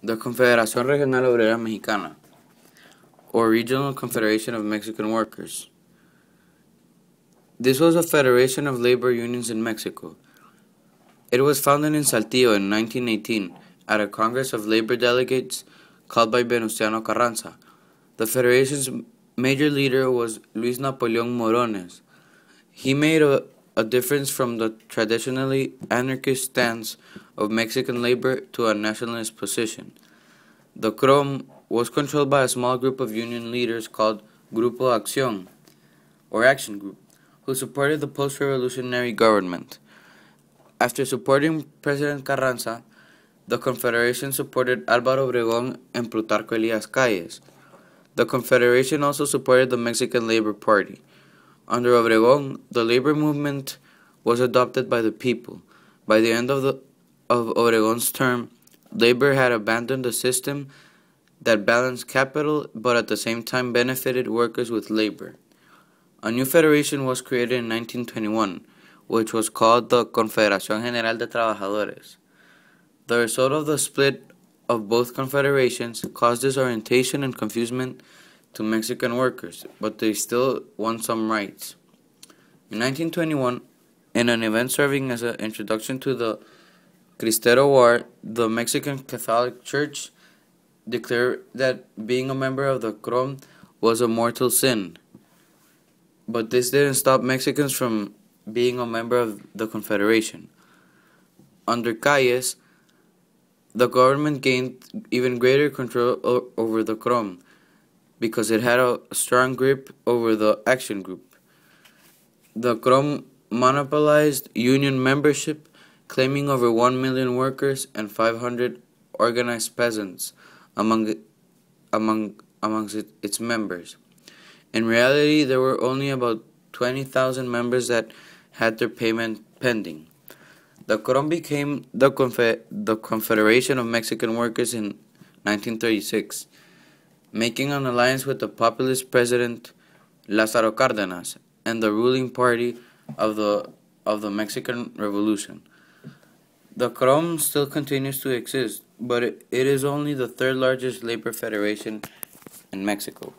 The Confederación Regional Obrera Mexicana, or Regional Confederation of Mexican Workers. This was a federation of labor unions in Mexico. It was founded in Saltillo in 1918 at a Congress of Labor Delegates called by Venustiano Carranza. The federation's major leader was Luis Napoleon Morones. He made a difference from the traditionally anarchist stance of Mexican labor to a nationalist position. The CROM was controlled by a small group of union leaders called Grupo Acción, or Action Group, who supported the post-revolutionary government. After supporting President Carranza, the Confederation supported Álvaro Obregón and Plutarco Elías Calles. The Confederation also supported the Mexican Labor Party. Under Obregón, the labor movement was adopted by the people. By the end of Obregón's term, labor had abandoned a system that balanced capital but at the same time benefited workers with labor. A new federation was created in 1921, which was called the Confederación General de Trabajadores. The result of the split of both confederations caused disorientation and confusion to Mexican workers, but they still won some rights. In 1921, in an event serving as an introduction to the Cristero War, the Mexican Catholic Church declared that being a member of the CROM was a mortal sin. But this didn't stop Mexicans from being a member of the Confederation. Under Calles, the government gained even greater control over the CROM because it had a strong grip over the Action Group. The CROM monopolized union membership, claiming over 1 million workers and 500 organized peasants amongst its members. In reality, there were only about 20,000 members that had their payment pending. The CROM became the Confederation of Mexican Workers in 1936, making an alliance with the populist president Lázaro Cárdenas and the ruling party of the Mexican Revolution. The CROM still continues to exist, but it is only the third largest labor federation in Mexico.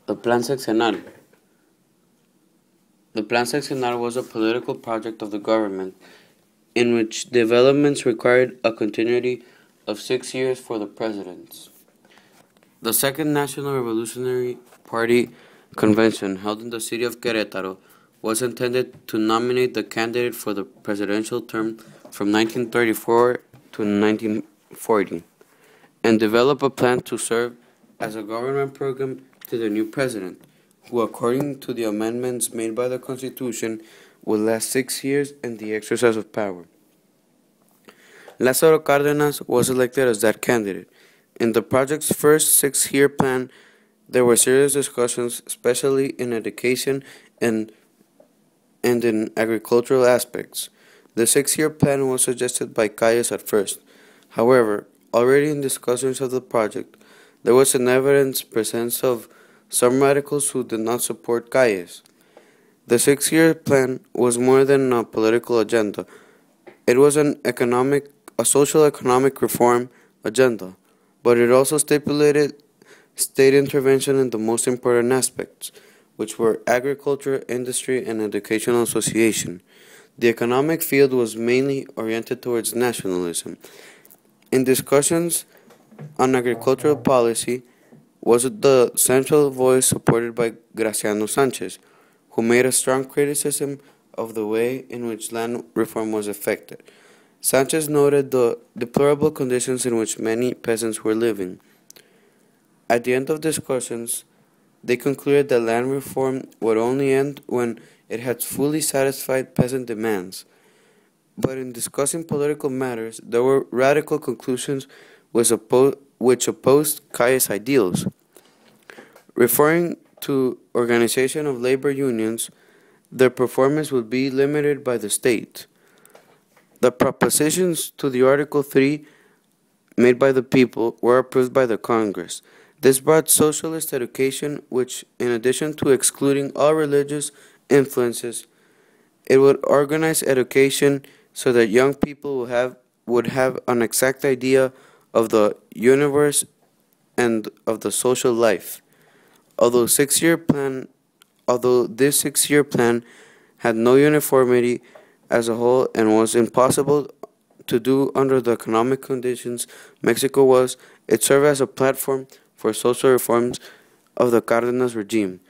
The Plan Sexenal. The Plan Sexenal was a political project of the government in which developments required a continuity of 6 years for the presidents. The Second National Revolutionary Party convention held in the city of Querétaro was intended to nominate the candidate for the presidential term from 1934 to 1940 and develop a plan to serve as a government program to the new president, who, according to the amendments made by the Constitution, would last 6 years in the exercise of power. Lázaro Cárdenas was elected as that candidate. In the project's first 6-year plan, there were serious discussions, especially in education and in agricultural aspects. The 6-year plan was suggested by Calles at first. However, already in discussions of the project, there was an evident presence of some radicals who did not support Calles. The 6-year plan was more than a political agenda. It was a social economic reform agenda, but it also stipulated state intervention in the most important aspects, which were agriculture, industry, and educational association. The economic field was mainly oriented towards nationalism. In discussions on agricultural policy was the central voice supported by Graciano Sanchez, who made a strong criticism of the way in which land reform was effected. Sanchez noted the deplorable conditions in which many peasants were living. At the end of discussions, they concluded that land reform would only end when it had fully satisfied peasant demands. But in discussing political matters, there were radical conclusions which opposed Calles' ideals. Referring to organization of labor unions, their performance would be limited by the state. The propositions to the Article 3 made by the people were approved by the Congress. This brought socialist education, which, in addition to excluding all religious influences, it would organize education so that young people would have an exact idea of the universe and of the social life. Although 6-year plan Although this 6-year plan had no uniformity as a whole and was impossible to do under the economic conditions Mexico was, it served as a platform for social reforms of the Cárdenas regime.